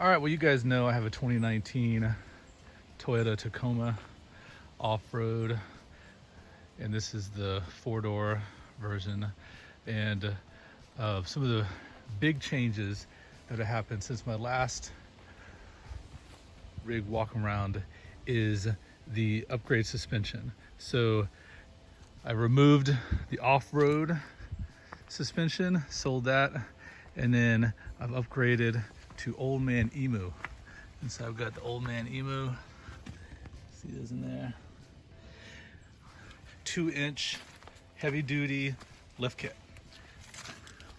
All right, well, you guys know I have a 2019 Toyota Tacoma off-road, and this is the four-door version. And some of the big changes that have happened since my last rig walk around is the upgrade suspension. So I removed the off-road suspension, sold that, and then I've upgraded to Old Man Emu. And so I've got the Old Man Emu, see those in there, 2-inch heavy duty lift kit.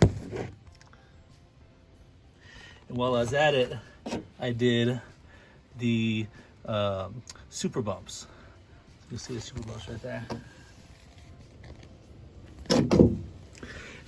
And while I was at it, I did the super bumps. You see the super bumps right there. And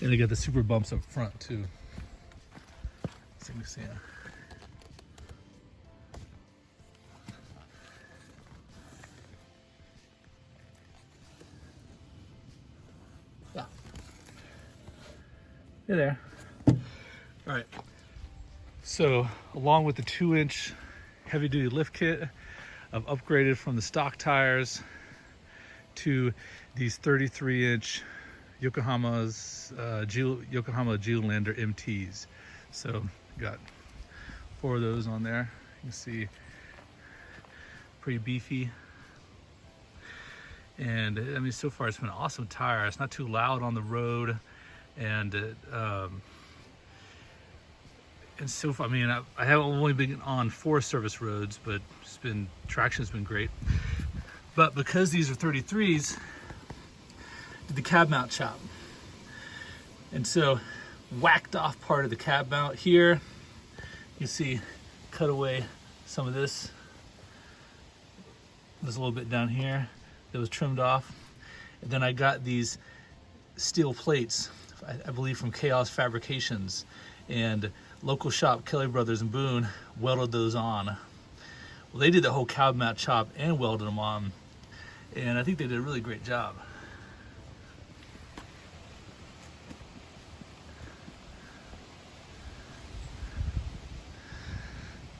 they got the super bumps up front too. So you can see them. Yeah. Hey there. All right. So along with the 2-inch heavy duty lift kit, I've upgraded from the stock tires to these 33-inch Yokohama's Yokohama Geolander MTs. So got 4 of those on there. You can see pretty beefy. And I mean, so far it's been an awesome tire. It's not too loud on the road, and so far, I mean, I have only been on 4 service roads, but traction's been great. But because these are 33s, the cab mount chop, and so whacked off part of the cab mount here. You see, cut away some of this. There's a little bit down here that was trimmed off, and then I got these steel plates, I believe from Chaos Fabrications, and local shop Kelly Brothers in Boone welded those on. Well, they did the whole cab mount chop and welded them on, and I think they did a really great job.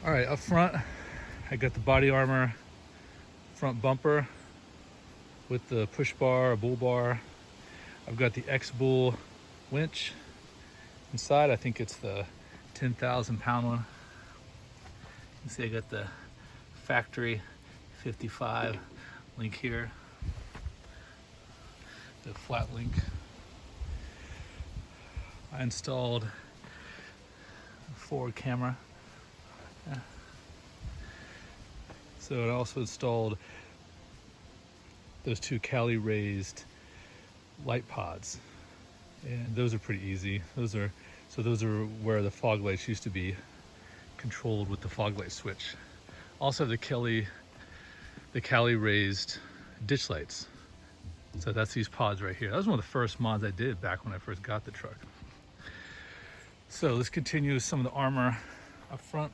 All right, up front, I got the body armor front bumper with the push bar, a bull bar. I've got the X-Bull winch inside. I think it's the 10,000 pound one. You can see I got the factory 55 link here, the flat link. I installed a forward camera. Yeah. So I also installed those 2 Cali raised light pods, and those are pretty easy. Those are where the fog lights used to be controlled with the fog light switch. Also the Cali raised ditch lights. So that's these pods right here. That was one of the first mods I did back when I first got the truck. So let's continue with some of the armor up front.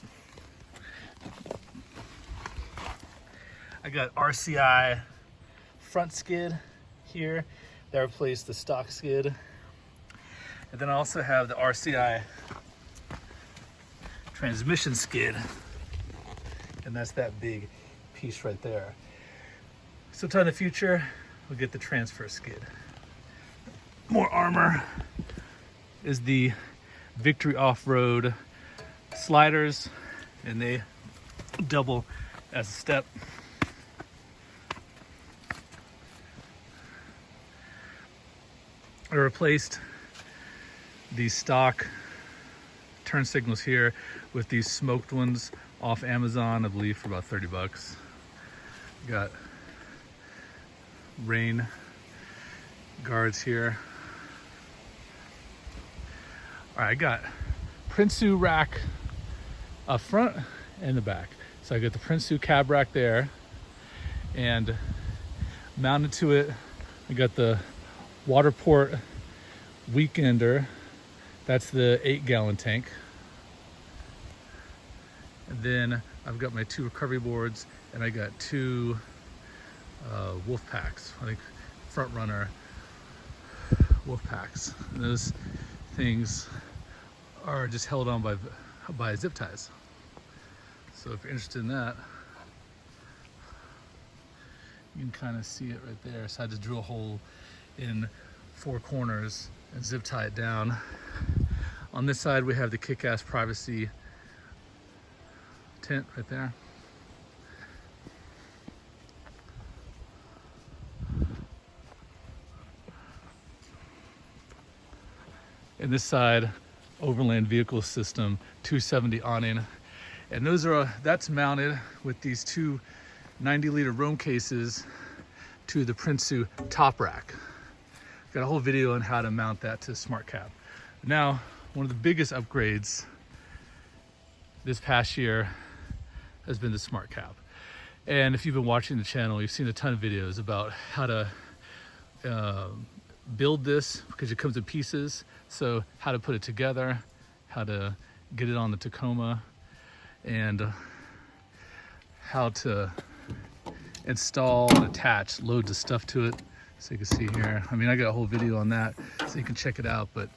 I got RCI front skid here that replaced the stock skid. And then I also have the RCI transmission skid, and that's that big piece right there. Sometime in the future, we'll get the transfer skid. More armor is the Victory Off-Road sliders, and they double as a step. I replaced these stock turn signals here with these smoked ones off Amazon, I believe for about 30 bucks. Got rain guards here. All right, I got Prinsu rack up front and the back. So I got the Prinsu cab rack there, and mounted to it, I got the Waterport Weekender. That's the 8-gallon tank. And then I've got my 2 recovery boards, and I got 2 wolf packs. I think front runner wolf packs. And those things are just held on by zip ties. So if you're interested in that, you can kind of see it right there. So I just drill a hole in 4 corners and zip tie it down. On this side we have the kick-ass privacy tent right there. And this side, Overland vehicle system, 270 awning. And that's mounted with these 2 90-liter Rome cases to the Prinsu top rack. Got a whole video on how to mount that to Smart Cab. Now, one of the biggest upgrades this past year has been the Smart Cab. And if you've been watching the channel, you've seen a ton of videos about how to build this, because it comes in pieces. So how to put it together, how to get it on the Tacoma, and how to install and attach loads of stuff to it. So you can see here, I mean, I got a whole video on that, so you can check it out, but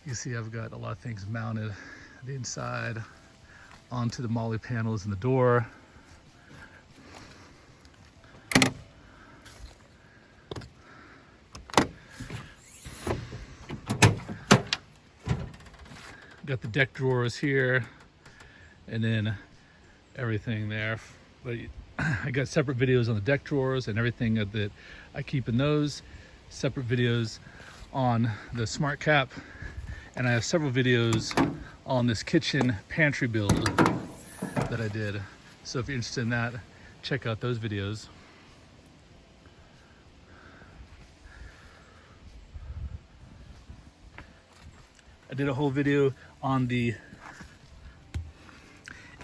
you see I've got a lot of things mounted the inside onto the molly panels in the door. Got the deck drawers here, and then everything there. But I got separate videos on the deck drawers and everything that I keep in those. Separate videos on the Smart Cap, and I have several videos on this kitchen pantry build that I did. So if you're interested in that, check out those videos. I did a whole video on the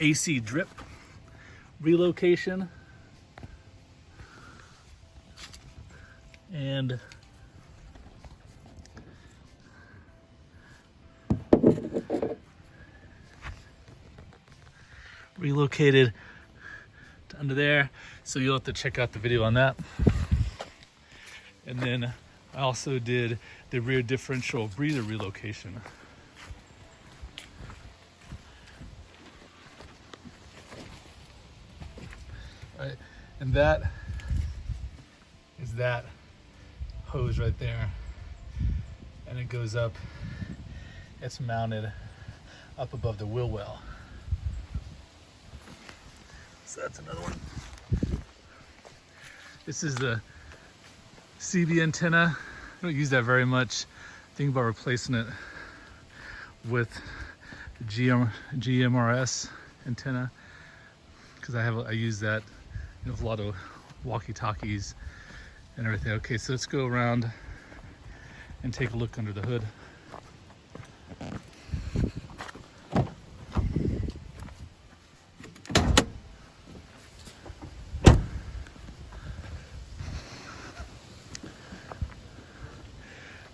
AC drip relocation, and relocated to under there, so you'll have to check out the video on that. And then I also did the rear differential breather relocation. Right, and that is that hose right there, and it goes up, it's mounted up above the wheel well. So that's another one. This is the CB antenna. I don't use that very much. Think about replacing it with the GMRS antenna, because I use that, you know, with a lot of walkie-talkies and everything. Okay, so let's go around and take a look under the hood.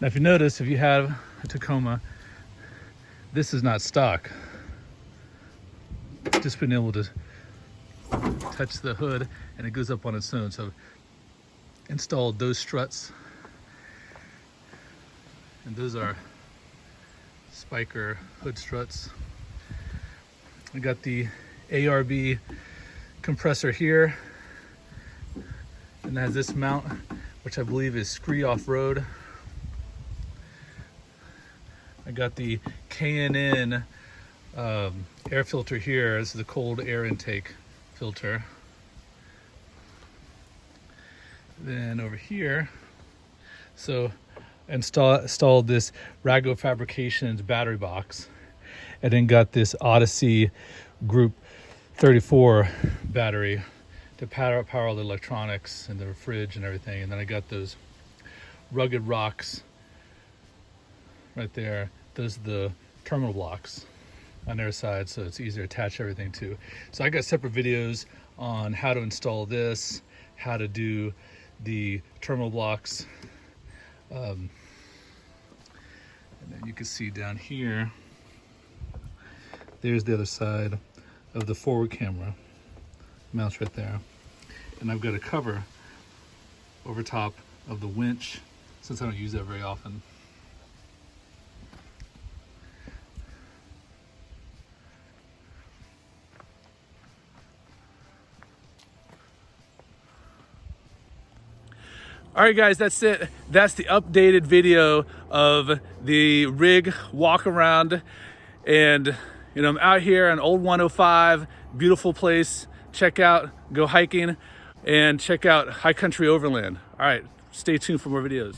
Now, if you notice, if you have a Tacoma, this is not stock. Just been able to touch the hood and it goes up on its own. So I've installed those struts, and those are Spiker hood struts. I got the ARB compressor here, and it has this mount, which I believe is Scree Off-Road. I got the K&N air filter here. This is a cold air intake filter. Then over here, so installed this Rago Fabrications battery box, and then got this Odyssey Group 34 battery to power all the electronics and the fridge and everything. And then I got those rugged rocks right there. Those are the terminal blocks on their side, so it's easier to attach everything to. So I got separate videos on how to install this, how to do the terminal blocks, and then you can see down here, there's the other side of the forward camera. Mounts right there. And I've got a cover over top of the winch, since I don't use that very often. All right, guys, that's it. That's the updated video of the rig walk around. And, you know, I'm out here on Old 105, beautiful place. Check out, go hiking, and check out High Country Overland. All right, stay tuned for more videos.